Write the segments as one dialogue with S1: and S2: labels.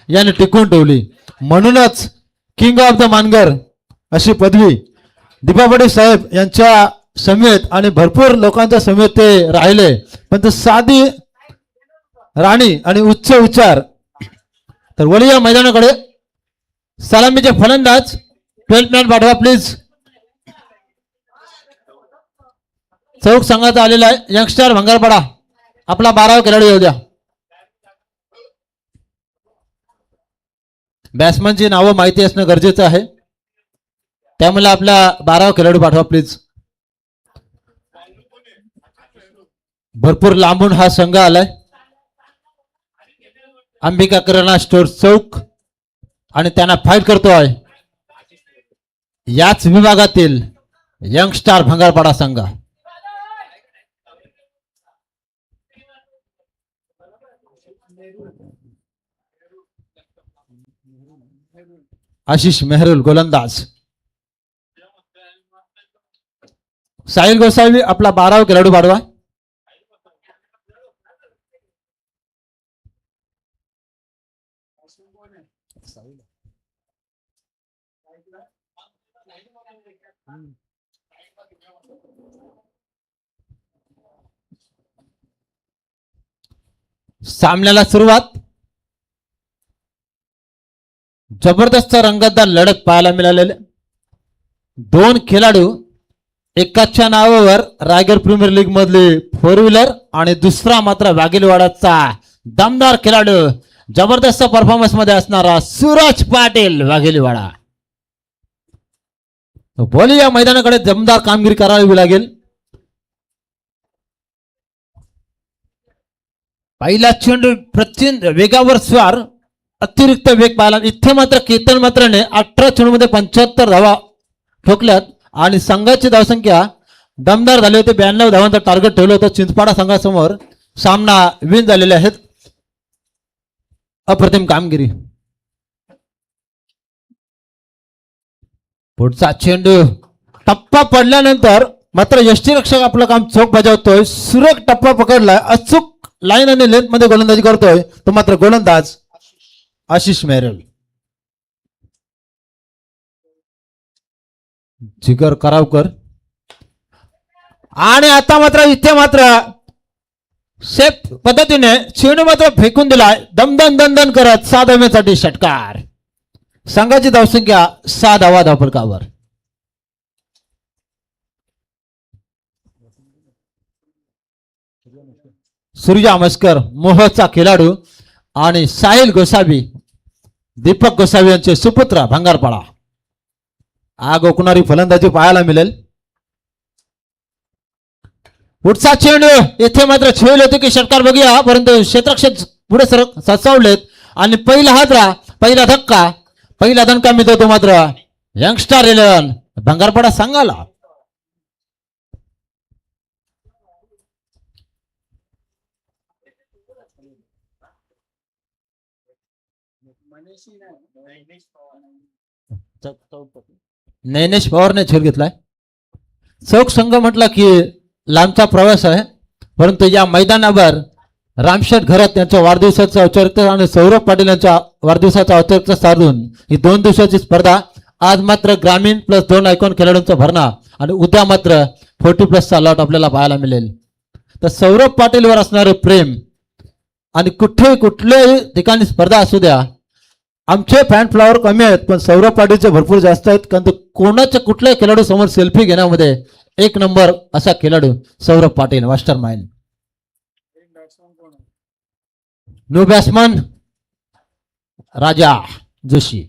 S1: यांनी टिकवून ठेवली. म्हणूनच किंग ऑफ द मानगर अशी पदवी दीपा पाटील साहेब यांच्या समेत आणि भरपूर लोकांच्या समेत ते राहिले. पण ते साधी राणी आणि उच्च उच्चार. तर वळी या मैदानाकडे सलामीचे फलंदाज 12 मिनिट पाठवा प्लीज. चौक संघाचा आलेला आहे यंगस्टर भंगारपाडा. आपला 12वा खेळाडू येऊ द्या. बॅट्समनची नावं माहिती असणं गरजेचं आहे, त्यामुळे आपला 12वा खेळाडू पाठवा प्लीज. भरपूर लांबून हा संघ आलाय. अंबिका किराणा स्टोर चौक आणि त्यांना फाईट करतोय याच विभागातील यंगस्टार भंगारपाडा संघ. आशिष मेहरुल गोलंदाज. साहिल गोसावी आपला 12वा खेळाडू पाठवा. सामन्याला सुरुवात. जबरदस्त रंगतदार लढत पाहायला मिळालेले. दोन खेळाडू एकाच्या नावावर रायगड प्रीमियर लीग मधली 4 व्हीलर आणि दुसरा मात्र वाघेलवाडाचा दमदार खेळाडू जबरदस्त परफॉर्मन्स मध्ये असणारा सूरज पाटील वाघेलवाडा. बोली या मैदानाकडे दमदार कामगिरी करावी लागेल. पहिला चेंडू प्रचंड वेगावर स्वार अतिरिक्त वेग पाहिला. इथे मात्र केतन मात्रने 18 चेंडूमध्ये 75 धावा ठोकल्यात आणि संघाची धावसंख्या दमदार झाली होती. 92 धावांचं टार्गेट ठेवलं होतं. चिंचपाडा संघासमोर सामना विन झालेले आहेत. अप्रतिम कामगिरी. पुढचा चेंडू टप्पा पडल्यानंतर मात्र यष्टीरक्षक आपलं काम चोख बजावतोय. सुरेख टप्पा पकडलाय. अचूक लाईन आणि लेंथ मध्ये गोलंदाजी करतोय तो मात्र गोलंदाज आशिष मेहरुल. जिगर करावकर. आणि आता मात्र इथे मात्र सेफ पद्धतीने चेंडू मात्र फेकून दिलाय. दमदन दंदन करत 6 धावेसाठी षटकार. संघाची धावसंख्या 6 धावा धावफलकावर. सूर्या मस्कर मोहचा खेळाडू आणि साहिल गोसावी दीपक गोसावी यांचे सुपुत्र भंगारपाडा. आग ओकणारी फलंदाजी पाहायला मिळेल. पुढचा चेंडू येथे मात्र खेळ होते की षटकार बघूया, परंतु क्षेत्ररक्षक पुढे सरक ससावलेत आणि पहिला धक्का पहिला दणका मिळतो तो मात्र यंगस्टार 11 भंगारपाडा संघाला. नैनेश पवारने झेल घेतलाय. चौक संघ म्हटला की लांबचा प्रवास आहे, परंतु या मैदानावर रामशेठ घरात यांच्या वाढदिवसाचा औचित्य आणि सौरभ पाटील यांच्या वाढदिवसाचा औचित्य साधून ही 2 दिवसाची स्पर्धा. आज मात्र ग्रामीण प्लस 2 आयकॉन खेळाडूंचा भरणा आणि उद्या मात्र 40+ लॉट आपल्याला पाहायला मिळेल. तर सौरभ पाटीलवर असणारे प्रेम आणि कुठल्याही ठिकाणी स्पर्धा असू द्या, आमचे फॅन फ्लॉवर कमी आहेत पण सौरभ पाटीलचे भरपूर जास्त आहेत. कारण कोणाच्या कुठल्याही खेळाडू समोर सेल्फी घेण्यामध्ये 1 नंबर असा खेळाडू Saurabh Patil mastermind. New batsman Raja Joshi.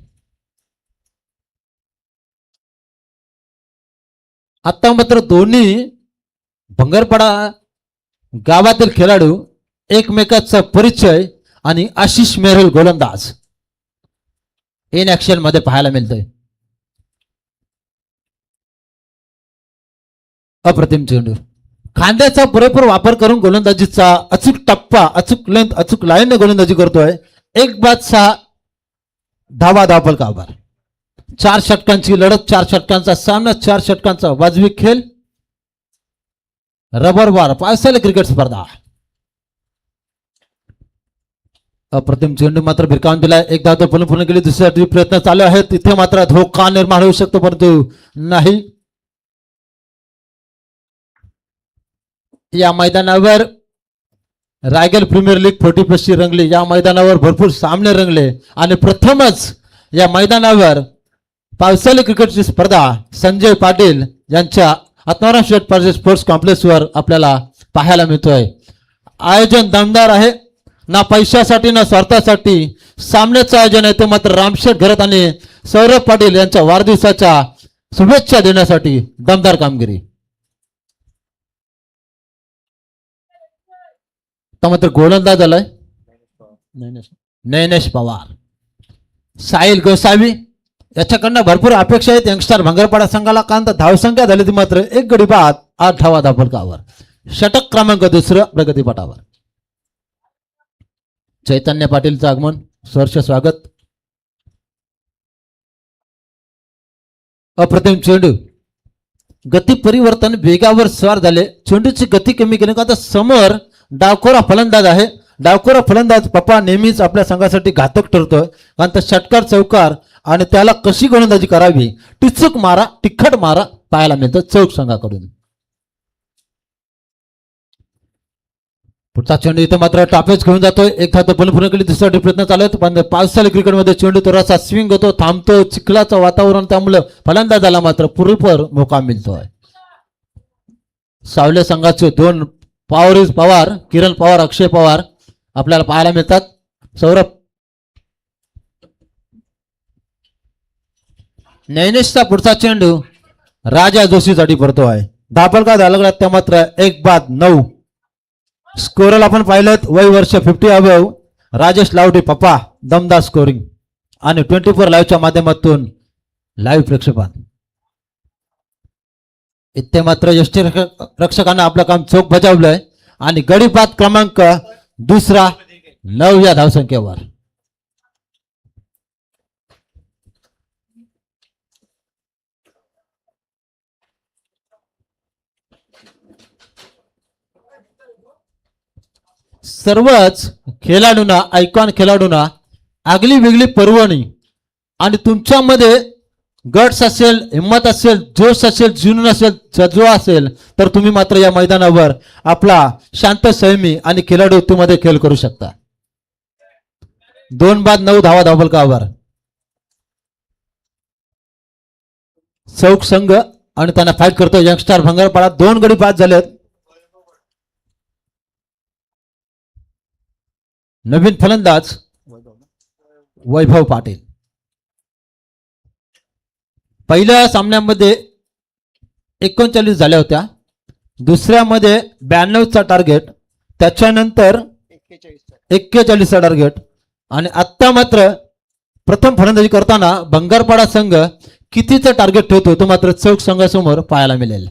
S1: आता मात्र दोन्ही भंगारपाडा गावातील खेळाडू एकमेकाचा परिचय आणि आशिष मेहरुल गोलंदाज इन ऍक्शन मध्ये पाहायला मिळतोय. अप्रतिम चेंडू. खांद्याचा पुरेपूर वापर करून गोलंदाजीचा अचूक टप्पा, अचूक लेंथ, अचूक लाईनने गोलंदाजी करतोय. 1-6 धावा धावफलकावर. 4 षटकांची लढत, 4 षटकांचा सामना, 4 षटकांचा वाजवी खेळ. रबर बार पावसाळी क्रिकेट स्पर्धा. अप्रतिम चेंडू मात्र भिरकावून दिलाय. एक धाव तर पूर्ण केली. दुसऱ्या प्रयत्न चालू आहेत. तिथे मात्र धोका निर्माण होऊ शकतो परंतु नाही. या मैदानावर रायगड प्रीमियर लीग 40+ ची रंगली. या मैदानावर भरपूर सामने रंगले आणि प्रथमच या मैदानावर पावसाळी क्रिकेटची स्पर्धा संजय पाटील यांच्या आत्माराम शेठ स्पोर्ट्स कॉम्प्लेक्सवर आपल्याला पाहायला मिळतोय. आयोजन दमदार आहे. ना पैशासाठी ना स्वार्थासाठी सामन्याचं आयोजन आहे ते मात्र रामशेठ घरात आणि सौरभ पाटील यांच्या वाढदिवसाच्या शुभेच्छा देण्यासाठी दमदार कामगिरी. मात्र गोलंदाज आलाय नयनेश पवार. साहिल गोसावी याच्याकडनं भरपूर अपेक्षा आहेत यंगस्टर भंगरपाडा संघाला. कारण धावसंख्या झाली ती मात्र 1 गडी बाद 8 धावा धावफलकावर. षटक क्रमांक 2 प्रगतीपटावर. चैतन्य पाटीलचं आगमन सहर्ष स्वागत. अप्रतिम चेंडू. गती परिवर्तन वेगावर स्वार झाले. चेंडूची गती कमी केली का आता समोर डावखोरा फलंदाज आहे. डावखोरा फलंदाज पप्पा नेहमीच आपल्या संघासाठी घातक ठरतोय. कारण तर षटकार चौकार आणि त्याला कशी गोलंदाजी करावी टिचूक मारा तिखट मारा पाहायला मिळतं चौक संघाकडून. पुढचा चेंडू इथे मात्र टापेज घेऊन जातोय. एक धाव पूर्ण केली. दुसरा प्रयत्न चालू आहेत पण पावसाळी क्रिकेटमध्ये चेंडू थोडासा स्विंग होतो थांबतो. चिखलाचं वातावरण त्यामुळे फलंदाजाला मात्र पुरेपूर मोका मिळतोय. सावले संघाचे 2 पवार किरण पवार अक्षय पवार आपल्याला पाहायला मिळतात. सौरभ नैनेशचा पुढचा चेंडू राजा जोशीसाठी पडतोय. धापलका झाला त्या मात्र 1 बाद 9. स्कोरला आपण पाहिलं वय वर्ष 50 अबव राजेश लावटे पप्पा दमदार स्कोरिंग आणि 24 लाईव्हच्या माध्यमातून लाईव्ह प्रेक्षेपण. इथे मात्र यष्टी रक्षकांना आपलं काम चोख बजावलंय आणि गडी बाद क्रमांक 2 9 या धावसंख्येवर. सर्वच खेळाडूंना आयकॉन खेळाडूंना आगली वेगळी पर्वणी आणि तुमच्यामध्ये गट्स असेल हिम्मत असेल जोश असेल जुनून असेल जज्बा असेल तर तुम्ही मात्र या मैदानावर आपला शांत संयमी आणि खेळाडूमध्ये खेळ करू शकता. 2 बाद 9 धावा धावफलकावर. चौक संघ आणि त्यांना फाईट करतो यंगस्टर भंगारपाडा. 2 गडी बाद झालेत. नवीन फलंदाज वैभव पाटील. पहिल्या सामन्यामध्ये 39 झाल्या होत्या. दुसऱ्यामध्ये 92चा टार्गेट. त्याच्यानंतर 41चा टार्गेट आणि आत्ता मात्र प्रथम फलंदाजी करताना भंगारपाडा संघ कितीचं टार्गेट ठेवतो तो मात्र चौक संघासमोर पाहायला मिळेल.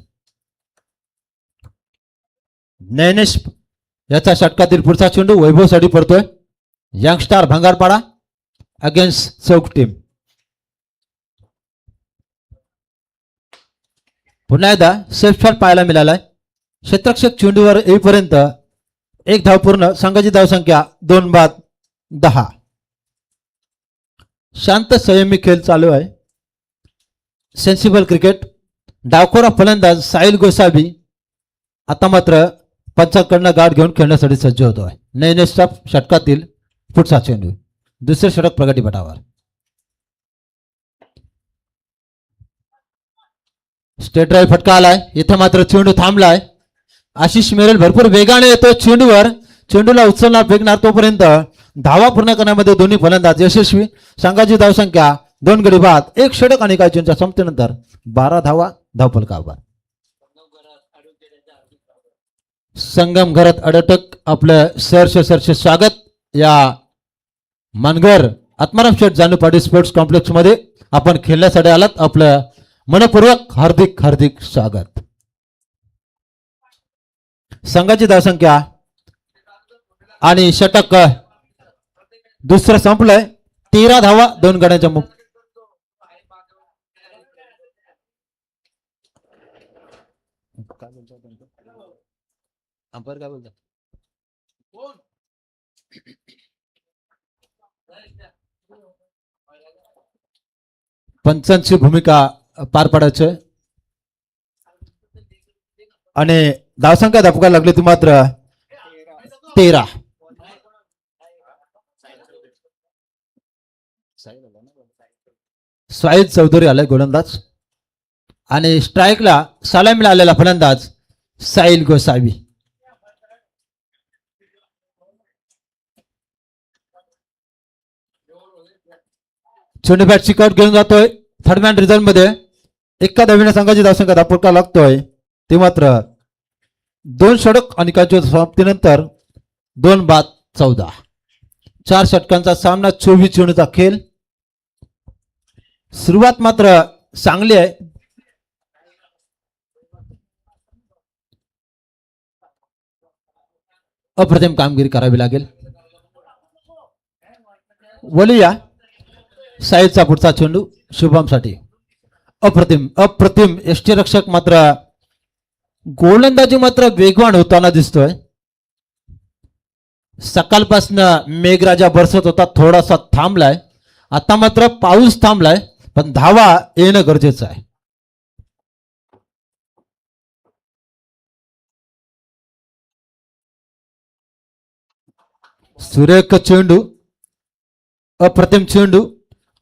S1: नैनेश याचा षटकातील पुढचा चेंडू वैभवसाठी पडतोय. यंगस्टार भंगारपाडा अगेन्स्ट चौक टीम. पुन्हा एकदा सेफ शॉट पाहायला मिळालाय. क्षेत्ररक्षक चेंडूवर येईपर्यंत 1 धाव पूर्ण. संघाची धावसंख्या 2 बाद 10. शांत संयमी खेळ चालू आहे. Sensible cricket. डावखोरा फलंदाज साहिल गोसावी आता मात्र पंचाकडनं गाठ घेऊन खेळण्यासाठी सज्ज होतोय. नैनेशच्या षटकातील पुढचा चेंडू. दुसरे षटक प्रगतीपटावर. स्टेट ड्राईव्ह फटका आलाय. इथे मात्र चेंडू थांबलाय. आशिष मेरेल भरपूर वेगाने येतो चेंडूवर. चेंडूला उचलणार फेकणार तोपर्यंत धावा पूर्ण करण्यामध्ये दोन्ही फलंदाज यशस्वी. संघाची धावसंख्या 2 गडी बाद 1 षटक आणि काही चेंडूच्या संपतेनंतर 12 धावा धावफलकावर. संगम घरात अडटक आपलं सरसे स्वागत या मानगर आत्माराम शेठ जानू पाटील स्पोर्ट्स कॉम्प्लेक्स मध्ये आपण खेळण्यासाठी आलात. आपलं मनपूर्वक हार्दिक हार्दिक स्वागत. संघाची धावसंख्या आणि षटक दुसरं संपलंय. 13 धावा 2 गड्यांच्या मुख. अंपायर काय बोलतात. पंचांची भूमिका पार पाडायची आहे. आणि धावसंख्या दाखवायला लागली ती मात्र 13. साहिद चौधरी आलाय गोलंदाज आणि स्ट्राईकला सलामीला आलेला फलंदाज साहिल गोसावी. चेंडू बॅट चिकआउट घेऊन जातोय थर्ड मॅन रिझल्ट मध्ये. एका धावेने संघाची धावसंख्या दाखवा लागतोय ते मात्र 2 षटक आणि कालच्या समाप्तीनंतर 2-14. 4 षटकांचा सामना 24 चेंडूचा खेळ. सुरुवात मात्र चांगली आहे. अप्रतिम कामगिरी करावी लागेल. वलिया साईडचा पुढचा चेंडू शुभम साठी. अप्रतिम यष्टीरक्षक मात्र गोलंदाजी मात्र वेगवान होताना दिसतोय. सकाळपासून मेघराजा बरसत होता, थोडासा थांबलाय. आता मात्र पाऊस थांबलाय, पण धावा येणं गरजेचं आहे. सुरेख चेंडू, अप्रतिम चेंडू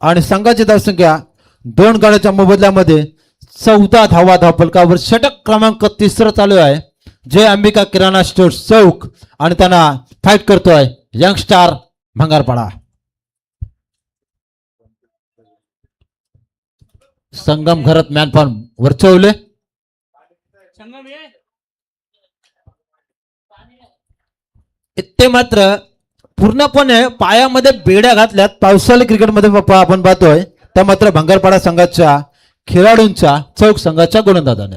S1: आणि संघाची धावसंख्या 2 गड्याच्या मोबदल्यामध्ये 14 धावा धावफलकावर. षटक क्रमांक 3 चालू आहे. जय अंबिका किराणा स्टोर्स चौक आणि त्यांना फाईट करतोय यंगस्टार भंगारपाडा. संगम घरात मॅन फॉर्म वरचवले. ते मात्र पूर्णपणे पायामध्ये बेड्या घातल्यात. पावसाळी क्रिकेटमध्ये आपण पाहतोय त्या मात्र भंगारपाडा संघाच्या खेळाडूंच्या चौक संघाच्या गोलंदाजाने.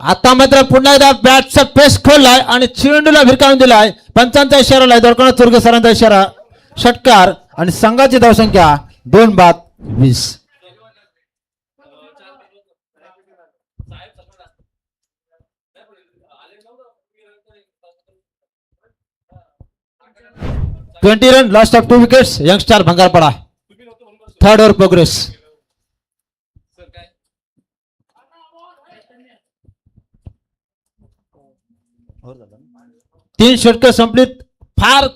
S1: आता मात्र पुन्हा एकदा बॅटचा पेस खोललाय आणि चेंडूला भिरकावून दिलाय. पंचांचा इशारा लाय, दरकोणा चुरगे सरांचा इशारा. षटकार आणि संघाची धावसंख्या 2-20. Twenty runs, lost off 2 wickets. Youngstar Bhangarpada. Third over progress. तीन षटकं संपलीत. फार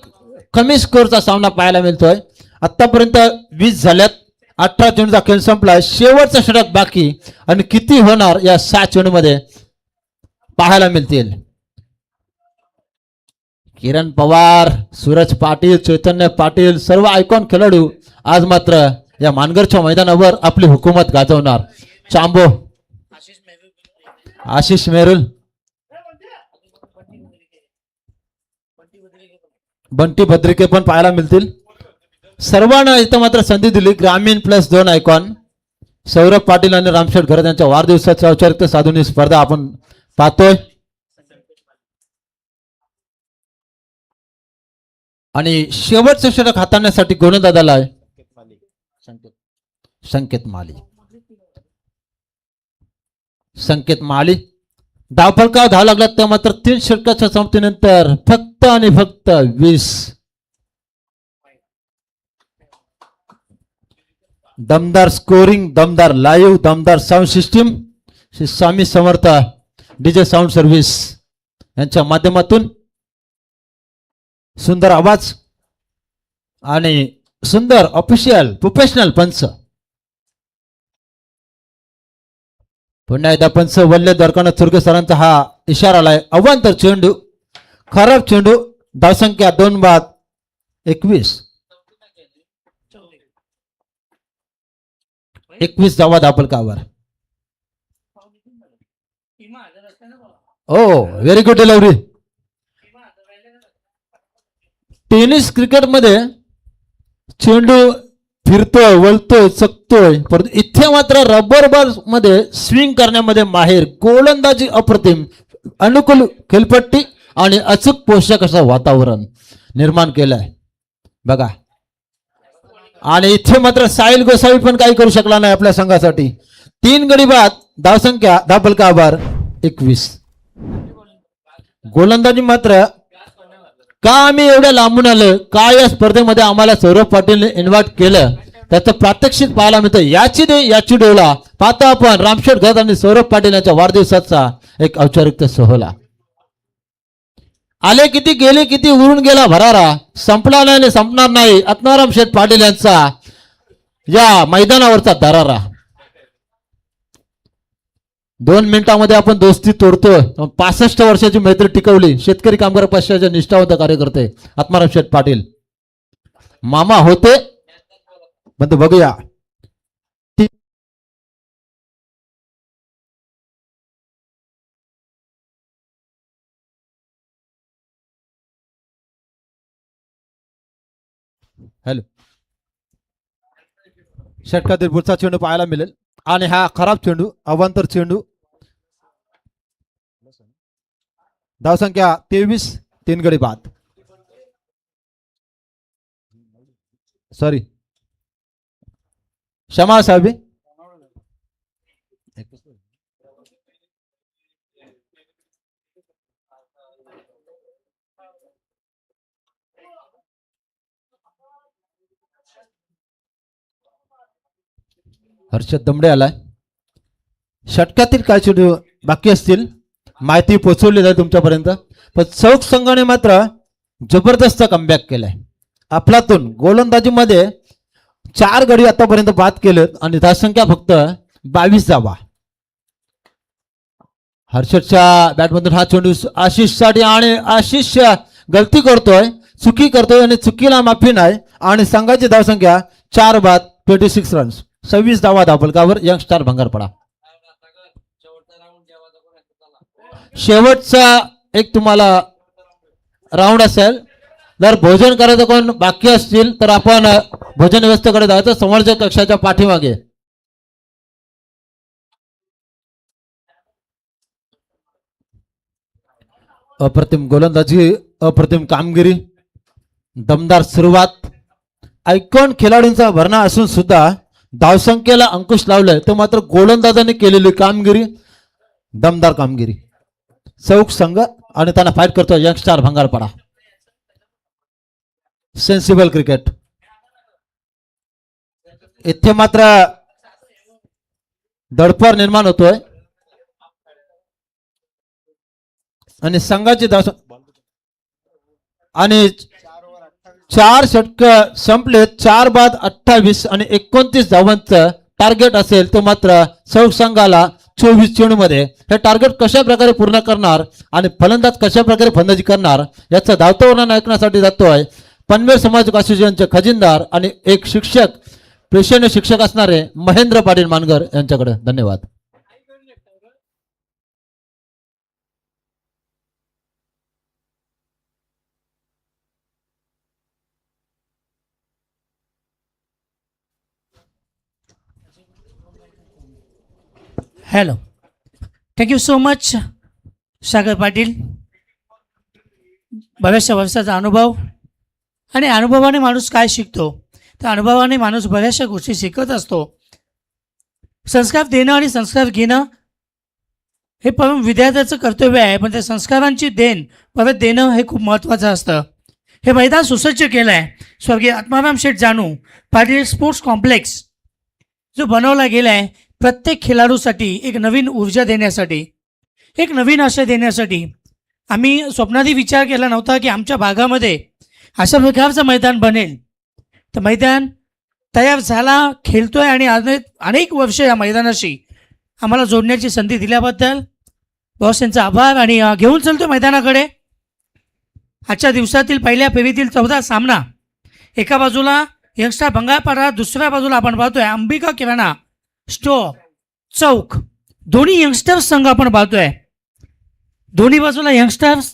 S1: कमी स्कोरचा सामना पाहायला मिळतोय. आतापर्यंत 20 झाल्यात. 18 चेंडूचा खेळ संपलाय. शेवटचा षटक बाकी आणि किती होणार या 6 चेंडूमध्ये पाहायला मिळतील. किरण पवार, सूरज पाटील, चैतन्य पाटील सर्व आयकॉन खेळाडू आज मात्र या मानगरच्या मैदानावर आपली हुकूमत गाजवणार. चांबो, आशिष मेरुल, बंटी भद्रिके पण पाहायला मिळतील. सर्वांना इथं मात्र संधी दिली. ग्रामीण प्लस 2 आयकॉन सौरभ पाटील आणि रामशेठ घरत यांच्या वाढदिवसाच्या औपचारिक साधून ही स्पर्धा आपण पाहतोय. आणि शेवटचं षटक हाताळण्यासाठी गोलंदाजाला आहे संकेत माळी. धावफलकावर धाव लागला तर मात्र 3 षटकाच्या संपतीनंतर फक्त आणि फक्त 20. दमदार स्कोरिंग, दमदार लाईव्ह, दमदार sound system Shri Swami Samarth DJ sound service यांच्या माध्यमातून सुंदर आवाज आणि सुंदर ऑफिशियल प्रोफेशनल पंच. पुन्हा एकदा पंच वल्ले द्वारकानाथ चुरगे सरांचा हा इशारा आलाय. अवांतर चेंडू, खराब चेंडू. धावसंख्या 2-21. 21 धावा धावफलकावर. ओ व्हेरी गुड डिलिव्हरी. टेनिस क्रिकेटमध्ये चेंडू फिरतोय, वळतोय, चकतोय, परंतु इथे मात्र रबर बॉल मध्ये स्विंग करण्यामध्ये माहेर. गोलंदाजी अप्रतिम, अनुकूल खेळपट्टी आणि अचूक पोषक असं वातावरण निर्माण केलंय बघा. आणि इथे मात्र साहिल गोसावी पण काही करू शकला नाही आपल्या संघासाठी. 3 गडी बाद. धावसंख्या धावफलकावर 21. गोलंदाजी मात्र का आम्ही एवढ्या लांबून आलो, का या स्पर्धेमध्ये आम्हाला सौरभ पाटीलने इन्व्हाइट केलं, त्याचं प्रात्यक्षिक पाहायला मिळतं. याची डोला पाहता आपण रामशेठ घरात आणि सौरभ पाटील यांच्या वाढदिवसाचा एक औपचारिक सोहळा. आले किती गेले किती उरून गेला भरारा, संपला नाही संपणार नाही आत्माराम शेठ पाटील यांचा या मैदानावरचा दरारा. 2 मिनिटांमध्ये आपण दोस्ती तोडतोय. 65 वर्षाची मैत्री टिकवली शेतकरी कामगार पक्षाचे निष्ठावंत कार्यकर्ते आत्माराम शेठ पाटील मामा होते म्हणतो. बघूया हॅलो, षटकातील पुढचा चेंडू पाहायला मिळेल आणि हा खराब चेंडू, अवांतर चेंडू. धावसंख्या 23, 3 गडी बाद. सॉरी, क्षमा साहेब. हर्षद दमडे आलाय. षटकातील काय चेंडू बाकी असतील माहिती पोहोचवली जाईल तुमच्यापर्यंत. पण चौक संघाने मात्र जबरदस्त कमबॅक केलाय. अफलातून गोलंदाजीमध्ये 4 गडी आतापर्यंत बाद केलेत आणि धावसंख्या फक्त 22 धावा. हर्षदच्या बॅटमधून हा चेंडू आशिष साठी आणि आशिष गलती करतोय, चुकी करतोय आणि चुकीला माफी नाही. आणि संघाची धावसंख्या 4 बाद 26 रन्स, 26 धावा धावफलकावर यंगस्टार भंगारपडा. शेवटचा एक तुम्हाला राऊंड असेल. जर भोजन करायचं कोण बाकी असतील तर आपण भोजन व्यवस्थेकडे जायचं समोरच्या कक्षाच्या पाठीमागे. अप्रतिम गोलंदाजी, अप्रतिम कामगिरी, दमदार सुरुवात. आयकॉन खेळाडूंचा भरणा असून सुद्धा धावसंख्येला अंकुश लावलाय तो मात्र गोलंदाजाने केलेली कामगिरी, दमदार कामगिरी. चौक संघ आणि त्यांना फाईट करतो यंगस्टार भंगारपडा. सेन्सिबल क्रिकेट इथे मात्र दडपण निर्माण होतोय आणि संघाची धाव आणि 4 षटक संपले. 4 बाद 28 आणि 29 धावांचं टार्गेट असेल तो मात्र चौक संघाला 24 चेंडूमध्ये. हे टार्गेट कशा प्रकारे पूर्ण करणार आणि फलंदाज कशा प्रकारे फलंदाजी करणार याचं धावतं वर्णन ऐकण्यासाठी जातोय पनवेल समाज असोसिएशनचे खजिनदार आणि एक शिक्षक, पेशेने शिक्षक असणारे महेंद्र पाटील मानगर यांच्याकडे. धन्यवाद.
S2: Hello, thank you so much Sagar Patil. बऱ्याचशा वर्षाचा अनुभव आणि अनुभवाने माणूस काय शिकतो, त्या अनुभवाने माणूस बऱ्याचशा गोष्टी शिकत असतो. संस्कार देणं आणि संस्कार घेणं हे परम विद्यार्थ्याचं कर्तव्य आहे, पण त्या संस्कारांची देण परत देणं हे खूप महत्त्वाचं असतं. हे मैदान सुसज्ज केलं आहे स्वर्गीय आत्माराम शेठ जानू पाटील स्पोर्ट्स कॉम्प्लेक्स जो बनवला गेला आहे प्रत्येक खेळाडूसाठी एक नवीन ऊर्जा देण्यासाठी, एक नवीन आशा देण्यासाठी. आम्ही स्वप्नातही विचार केला नव्हता की आमच्या भागामध्ये अशा प्रकारचं मैदान बनेल. तर मैदान तयार झाला, खेळतोय आणि अनेक वर्ष या मैदानाशी आम्हाला जोडण्याची संधी दिल्याबद्दल बॉस यांचा आभार. आणि घेऊन चलतोय मैदानाकडे. आजच्या दिवसातील पहिल्या फेरीतील 14 सामना, एका बाजूला यंगस्टार भंगारपाडा, दुसऱ्या बाजूला आपण पाहतोय अंबिका किराणा स्टोअर चौक. दोन्ही यंगस्टर्स संघ आपण पाहतोय. दोन्ही बाजूला यंगस्टर्स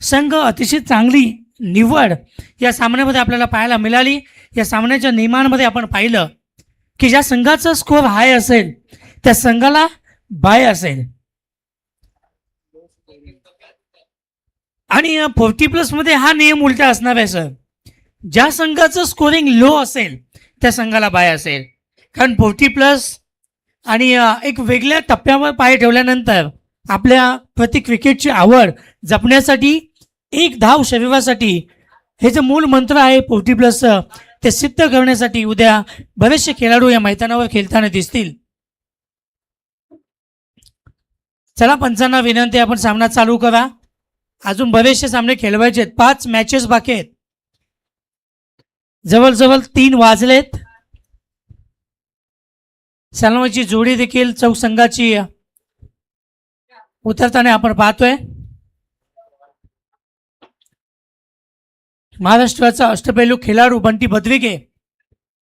S2: संघ अतिशय चांगली निवड या सामन्यामध्ये आपल्याला पाहायला मिळाली. या सामन्याच्या नियमांमध्ये आपण पाहिलं की ज्या संघाचा स्कोअर हाय असेल त्या संघाला बाय असेल आणि 40+ मध्ये हा नियम उलटा असणार आहे सर. ज्या संघाचं स्कोरिंग लो असेल त्या संघाला बाय असेल. कारण 40+ आणि एक वेगळ्या टप्प्यावर पाय ठेवल्यानंतर आपल्या प्रति क्रिकेटची आवड जपण्यासाठी एक धाव शरीरासाठी हे जे मूल मंत्र आहे 40+ ते सिद्ध करण्यासाठी उद्या बरेचसे खेळाडू या मैदानावर खेळताना दिसतील. चला पंचांना विनंती, आपण सामना चालू करा. अजून बरेचसे सामने खेळवायचे आहेत. 5 मॅचेस बाकी आहेत. जवळजवळ 3 वाजलेत. सलामीची जोडी देखील चौक संघाची उतरताना आपण पाहतोय. महाराष्ट्राचा अष्टपैलू खेळाडू बंटी बद्रिके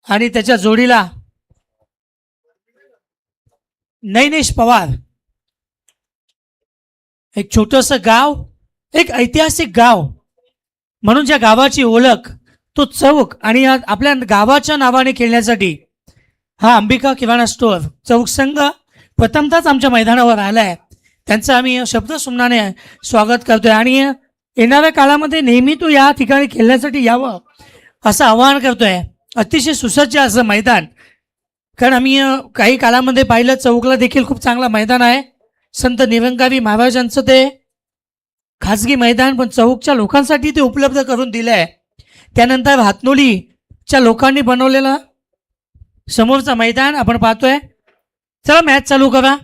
S2: आणि त्याच्या जोडीला नैनेश पवार. एक छोटंसं गाव, एक ऐतिहासिक गाव म्हणून ज्या गावाची ओळख, तो चौक, आणि आपल्या गावाच्या नावाने खेळण्यासाठी हा अंबिका किराणा स्टोअर चौक संघ प्रथमतःच आमच्या मैदानावर आला आहे. त्यांचं आम्ही शब्दसुमनाने स्वागत करतोय आणि येणाऱ्या काळामध्ये नेहमी तो या ठिकाणी खेळण्यासाठी यावं असं आवाहन करतोय. अतिशय सुसज्ज असं मैदान, कारण आम्ही काही काळामध्ये पाहिलं चौकला देखील खूप चांगला मैदान आहे. संत निरंकारी महाराजांचं ते खाजगी मैदान, पण चौकच्या लोकांसाठी ते उपलब्ध करून दिलं आहे. त्यानंतर हातनोलीच्या लोकांनी बनवलेलं समोरचं मैदान आपण पाहतोय. चला मॅच चालू करा.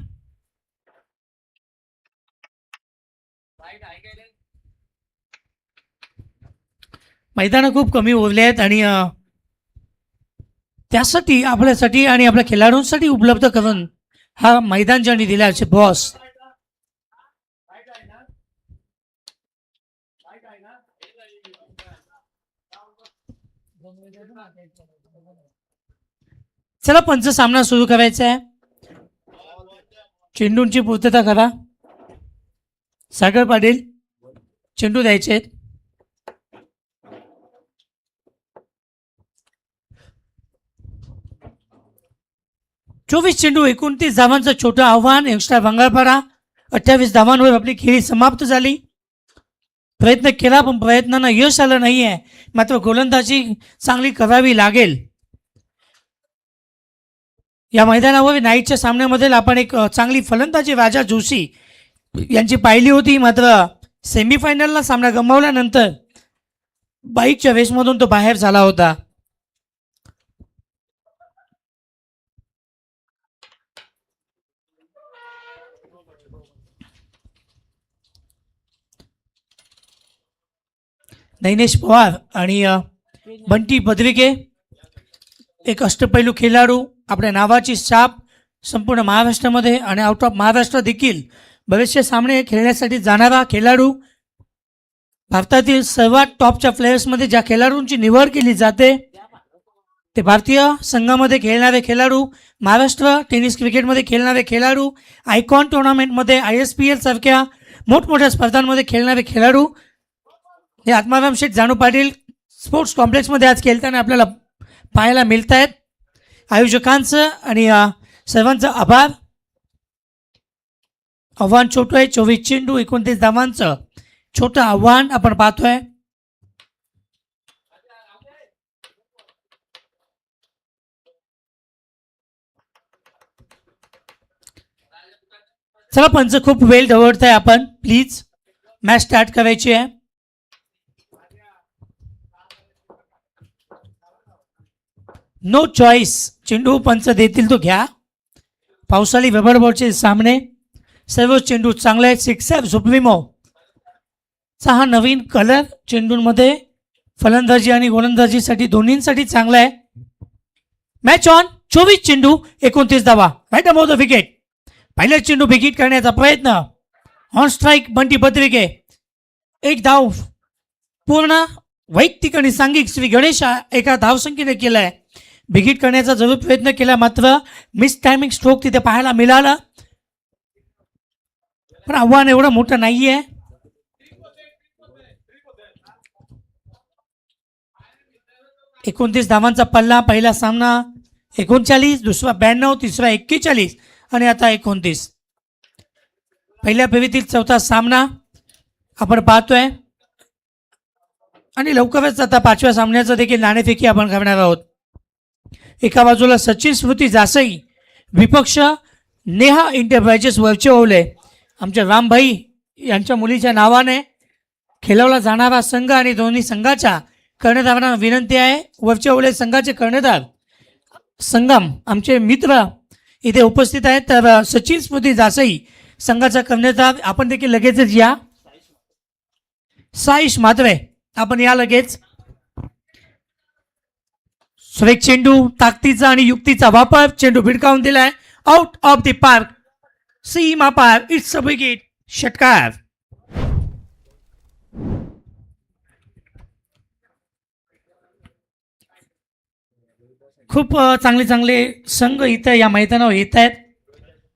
S2: मैदानं खूप कमी उरले आहेत आणि त्यासाठी आपल्यासाठी आणि आपल्या खेळाडूंसाठी उपलब्ध करून हा मैदान ज्यांनी दिला आहे बॉस. चला पंच सामना सुरू करायचा आहे. चेंडूंची पूर्तता करा. सागर पाटील चेंडू द्यायचे आहेत. चोवीस चेंडू 29 धावांचं छोटं आव्हान. यंगस्टर भांगारपाडा 28 धावांवर आपली खेळी समाप्त झाली. प्रयत्न केला पण प्रयत्नांना यश आलं नाही आहे. मात्र गोलंदाजी चांगली करावी लागेल. या मैदानावर नाईटच्या सामन्यामध्ये आपण एक चांगली फलंदाजी राजा जोशी यांची पाहिली होती. मात्र सेमीफायनलला सामना गमावल्यानंतर बाईकच्या रेसमधून तो बाहेर झाला होता. नैनेश पवार आणि बंटी बद्रिके, एक अष्टपैलू खेळाडू, आपल्या नावाची छाप संपूर्ण महाराष्ट्रामध्ये आणि आउट ऑफ महाराष्ट्र देखील बरेचसे सामने खेळण्यासाठी जाणारा खेळाडू. भारतातील सर्वात टॉपच्या प्लेयर्समध्ये ज्या खेळाडूंची निवड केली जाते ते भारतीय संघामध्ये खेळणारे खेळाडू, महाराष्ट्र टेनिस क्रिकेटमध्ये खेळणारे खेळाडू, आयकॉन टुर्नामेंटमध्ये ISPL सारख्या मोठमोठ्या स्पर्धांमध्ये खेळणारे खेळाडू हे आत्माराम शेठ जानू पाटील स्पोर्ट्स कॉम्प्लेक्समध्ये आज खेळताना आपल्याला पाहायला मिळत आहेत. आयोजकांचं आणि सर्वांचं आभार. आव्हान छोटं आहे. 24 चेंडू 29 धावांचं छोटं आव्हान आपण पाहतोय. चला पंच खूप वेळ दवडताय आपण, प्लीज मॅच स्टार्ट करायची आहे. No choice. चेंडू पंच देतील तो घ्या. पावसाळी रबर बॉलचे सामने, सर्व चेंडू चांगले आहेत. सिक्सर सुप्रीमो चा हा नवीन कलर चेंडूंमध्ये फलंदाजी आणि गोलंदाजीसाठी दोन्हींसाठी चांगला आहे. Match on. 24 चेंडू 29 धावा. Right about the wicket. पहिला चेंडू विकेट करण्याचा प्रयत्न. On strike Bunty Badrike. एक धाव पूर्ण वैयक्तिक आणि सांघिक श्री गणेश एका धावसंख्येने केला आहे. विकेट करण्याचा जरूर प्रयत्न केला, मात्र मिस टायमिंग स्ट्रोक तिथे पाहायला मिळाला. पण आव्हान एवढं मोठं नाहीये. एकोणतीस धावांचा पल्ला. पहिला सामना 39, दुसरा 92, तिसरा 41 आणि आता 29. पहिल्या फेरीतील चौथा सामना आपण पाहतोय आणि लवकरच आता 5व्या सामन्याचं देखील नाणेफेकी आपण करणार आहोत. एका बाजूला सचिन स्मृती जासई, विपक्ष नेहा एंटरप्राइजेस वरचे ओवले आमच्या रामभाई यांच्या मुलीच्या नावाने खेळवला जाणारा संघ आणि दोन्ही संघाच्या कर्णधारांना विनंती आहे. वरच्या ओले संघाचे कर्णधार संगम आमचे मित्र इथे उपस्थित आहेत. तर सचिन स्मृती जासई संघाचा कर्णधार आपण देखील लगेचच या. साईश मात्रे आपण या लगेच. सुरेख चेंडू, ताकदीचा आणि युक्तीचा वापर, चेंडू भिडकावून दिलाय आउट ऑफ द पार्क. सीमा पार, इट्स अ विकेट, षटकार. खूप चांगले संघ इथं या मैदानावर येत आहेत.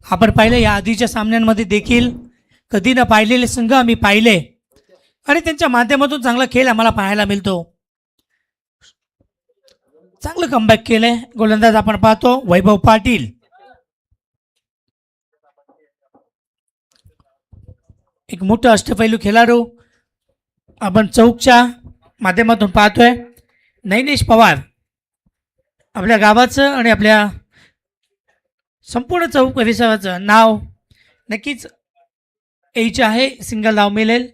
S2: आपण पाहिले या आधीच्या सामन्यांमध्ये देखील कधी न पाहिलेले संघ आम्ही पाहिले आणि त्यांच्या माध्यमातून चांगला खेळ आम्हाला पाहायला मिळतो. चांगलं कमबॅक केलंय गोलंदाज आपण पाहतो वैभव पाटील. एक मोठं अष्टपैलू खेळाडू आपण चौकच्या माध्यमातून पाहतोय. नैनेश पवार आपल्या गावाचं आणि आपल्या संपूर्ण चौक परिसराचं नाव नक्कीच यायचे आहे. सिंगल नाव मिळेल.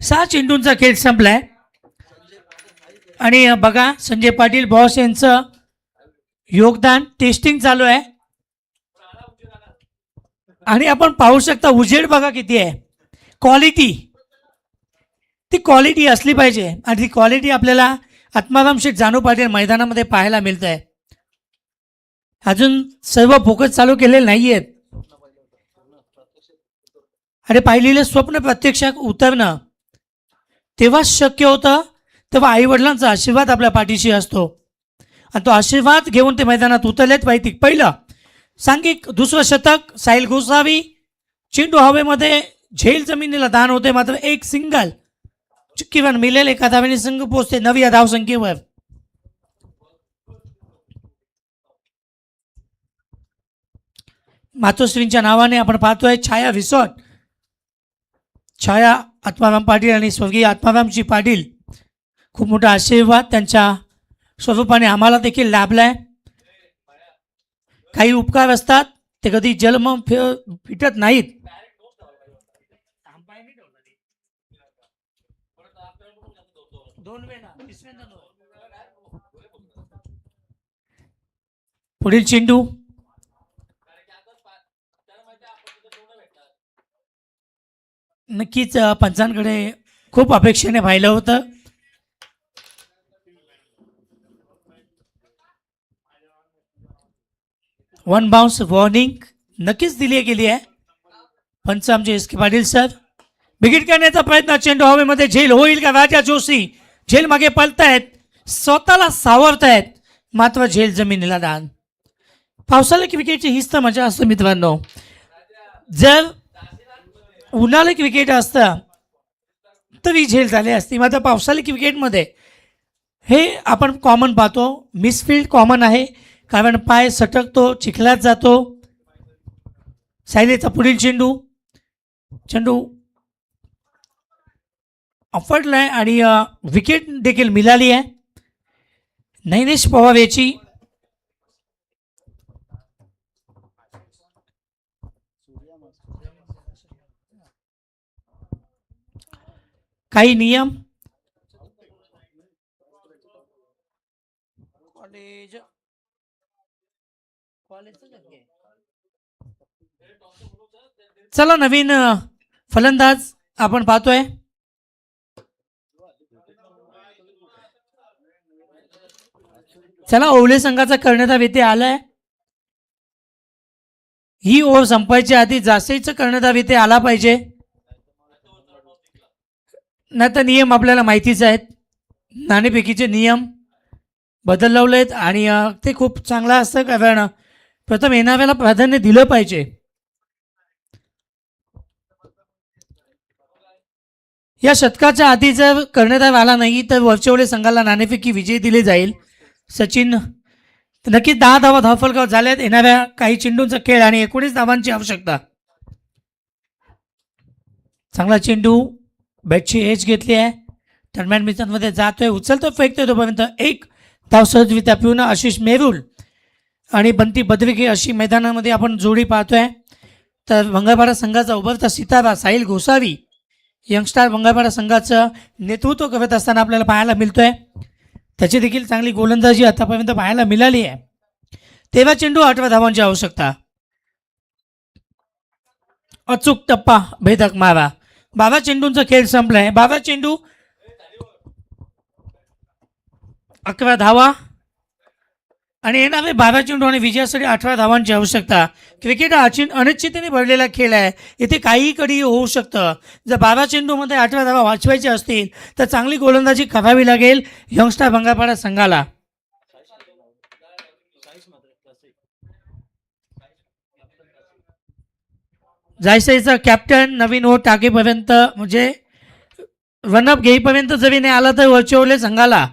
S2: 6 चेंडूंचा खेळ संपलाय आणि बघा संजय पाटील बॉस यांचं योगदान. टेस्टिंग चालू आहे आणि आपण पाहू शकता उजेड बघा किती आहे. क्वालिटी, ती क्वालिटी असली पाहिजे आणि ती क्वालिटी आपल्याला आत्माराम शेठ जानू पाटील मैदानामध्ये पाहायला मिळत आहे. अजून सर्व फोकस चालू केलेले नाही आहेत. अरे पाहिलेलं स्वप्न प्रत्यक्षात उतरणं तेव्हाच शक्य होतं तेव्हा आईवडिलांचा आशीर्वाद आपल्या पाठीशी असतो आणि तो आशीर्वाद घेऊन ते मैदानात उतरलेत. माहिती पहिलं सांघिक, दुसरं शतक साहिल गोसावी. चेंडू हवेमध्ये झेल जमिनीला दान होते, मात्र एक सिंगल चुक्कीवर मिळेल. एका धावेने संघ पोहोचते 9 या धावसंख्येवर. मातोश्रींच्या नावाने आपण पाहतोय छाया रिसॉर्ट. छाया आत्माराम पाटील आणि स्वर्गीय आत्मारामजी पाटील खूप मोठा आशीर्वाद त्यांच्या स्वरूपाने आम्हाला देखील लाभलाय. काही उपकार असतात ते कधी जन्म फिटत नाहीत. पुढील चेंडू नक्कीच पंचांकडे खूप अपेक्षेने पाहिलं होतं. वन बाउन्स वॉर्निंग नक्कीच दिली गेली आहे. पंच आमचे एस के पाटील सर. विकेट करण्याचा प्रयत्न, चेंडू हवेमध्ये, झेल होईल का? राजा जोशी झेल मागे पळतायत, स्वतःला सावरतायत, मात्र झेल जमिनीला दान. पावसाळी क्रिकेटची हीच तर मजा असते मित्रांनो. जर उन्हाळी क्रिकेट असतं तरी झेल झाली असती, मात्र पावसाळी क्रिकेटमध्ये हे आपण कॉमन पाहतो. मिसफिल्ड कॉमन आहे कारण पाय सटकतो, चिखलात जातो. सायलेचा पुढील चेंडू, चेंडू अफडलाय आणि विकेट देखील मिळाली आहे. नैनेश पवार याची काही नियम चला नवीन फलंदाज आपण पाहतोय. चला ओवले संघाचा कर्णधार इथे आलाय. ही ओव्हर संपायच्या आधी जास्तीचं कर्णधार इथे आला पाहिजे, नाही तर नियम आपल्याला माहितीच आहेत. नाणेफेकीचे नियम बदलवले आहेत आणि ते खूप चांगलं असतं कारण प्रथम येणाऱ्याला प्राधान्य दिलं पाहिजे. या शतकाच्या आधी जर कर्णधार आला नाही तर वरचेवले संघाला नाणेफेकी विजय दिले जाईल. सचिन नक्कीच 10 धावा धावफलकावर झाल्यात. येणाऱ्या काही चेंडूंचा खेळ आणि 19 धावांची आवश्यकता. चांगला चेंडू, बॅटची एज घेतली आहे, टर्नमॅन मित्रांमध्ये जातोय, उचलतो, फेकतोय. तोपर्यंत एक धाव सहजरित्या पिऊन आशिष मेरुल आणि बंटी बद्रिके अशी मैदानामध्ये आपण जोडी पाहतोय. तर मंगळपाडा संघाचा उभरता सितारा साहिल गोसावी यंगस्टार मंगळपाडा संघाचं नेतृत्व करत असताना आपल्याला पाहायला मिळतोय. त्याची देखील चांगली गोलंदाजी आतापर्यंत पाहायला मिळाली आहे. तेव्हा चेंडू 8 धावांची आवश्यकता. अचूक टप्पा भेदक मारा. 12 चेंडूंचा खेळ संपलाय. 12 चेंडू 11 धावा आणि येणारे 12 चेंडू आणि विजयासाठी 18 धावांची आवश्यकता. क्रिकेट हा अनिश्चिततेने भरलेला खेळ आहे. इथे काहीही कधी होऊ शकतं. जर 12 चेंडूमध्ये 18 धावा वाचवायच्या असतील तर चांगली गोलंदाजी करावी लागेल यंगस्टार मंगळपाडा संघाला. जायसाईचा कॅप्टन नवीन ओट टाकेपर्यंत म्हणजे रनअप घेईपर्यंत जरी नाही आला तर वर्चवले संघाला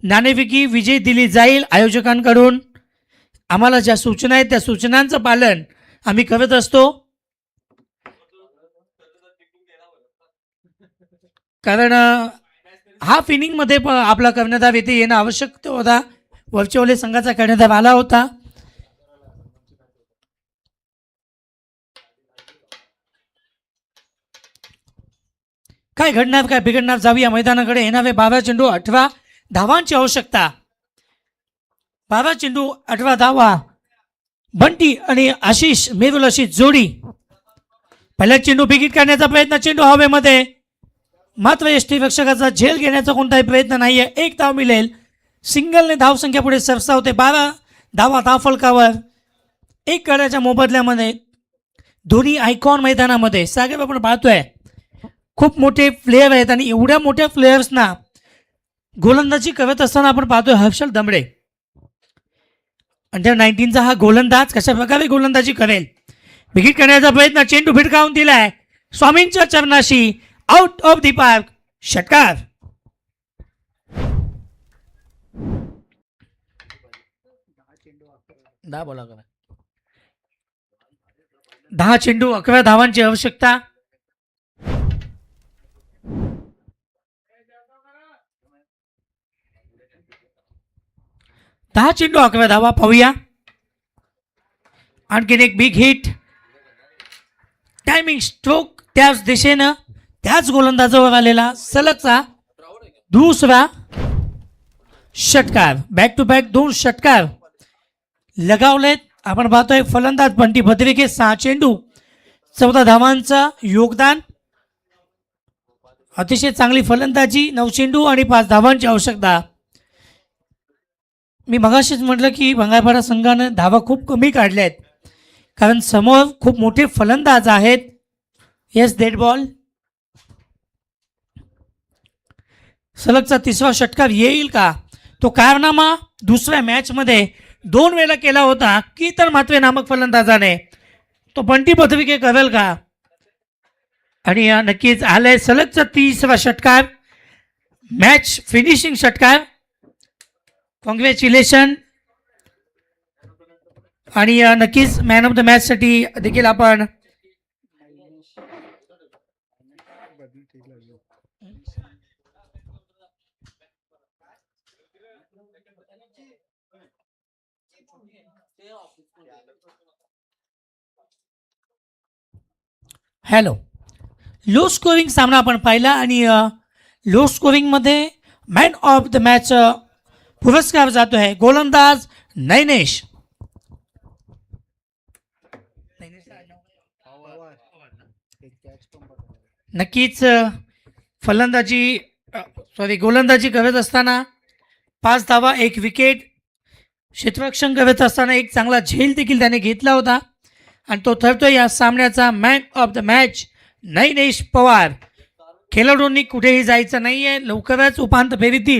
S2: नाणेफेकी विजय दिली जाईल. आयोजकांकडून आम्हाला ज्या सूचना आहेत त्या सूचनांचं पालन आम्ही करत असतो. कारण हाफ इनिंगमध्ये आपला कर्णधार येथे येणं आवश्यक होता. वर्चवले संघाचा कर्णधार आला होता. काय घडणार काय बिघडणार जाऊया मैदानाकडे. येणारे 12 चेंडू 18 धावांची आवश्यकता. 12 चेंडू 18 धावा. बंटी आणि आशिष मेरुल अशी जोडी. पहिला चेंडू बिगिट करण्याचा प्रयत्न. चेंडू हवेमध्ये मात्र यष्टीरक्षकाचा झेल घेण्याचा कोणताही प्रयत्न नाहीये. 1 धाव मिळेल. सिंगलने धावसंख्या पुढे सरसावते. 12 धावा धावफलकावर. 1 गड्याच्या मोबदल्यामध्ये दोन्ही आयकॉन मैदानामध्ये साहेब आपण पाहतोय खूप मोठे प्लेयर आहेत आणि एवढ्या मोठ्या प्लेयर्सना गोलंदाजी करत असताना आपण पाहतोय हर्षल दमडे अंडर 19चा हा गोलंदाज कशा प्रकारे गोलंदाजी करेल. विकेट करण्याचा प्रयत्न. चेंडू भिडकावून दिलाय स्वामींच्या चरणाशी. Out of the park. षटकार. बोला 10 चेंडू 11 धावांची आवश्यकता. दहा चेंडू 11 धावा. पाहूया आणखीन एक बिग हिट. टायमिंग स्ट्रोक त्याच दिशेनं त्याच गोलंदाजावर आलेला सलगचा दुसरा षटकार. बॅक टू बॅक 2 षटकार लगावलेत. आपण पाहतोय फलंदाज बंटी भद्रिके 6 चेंडू 14 धावांचं योगदान. अतिशय चांगली फलंदाजी. 9 चेंडू आणि 5 धावांची आवश्यकता. मी मगाशीच म्हटलं की मंगळपाडा संघानं धावा खूप कमी काढल्या आहेत कारण समोर खूप मोठे फलंदाज आहेत. Yes dead ball. सलगचा तिसरा षटकार येईल का. तो कारनामा दुसऱ्या मॅचमध्ये 2 वेळा केला होता की तर मात्र नामक फलंदाजाने. तो बंटी भद्रिके करेल का. आणि नक्कीच आलंय सलगचा तिसरा षटकार. मॅच फिनिशिंग षटकार. कॉंग्रॅच्युलेशन. आणि नक्कीच मॅन ऑफ द मॅच साठी देखील आपण हॅलो लो स्कोरिंग सामना आपण पाहिला आणि लो स्कोरिंगमध्ये मॅन ऑफ द मॅच पुरस्कार जातो आहे गोलंदाज नैनेश. नक्कीच गोलंदाजी करत असताना 5 धावा 1 विकेट. क्षेत्ररक्षण करत असताना एक चांगला झेल देखील त्याने घेतला होता आणि तो ठरतोय या सामन्याचा man of the match Nainesh Pawar. खेळाडूंनी कुठेही जायचं नाहीये. लवकरच उपांत्य फेरीतील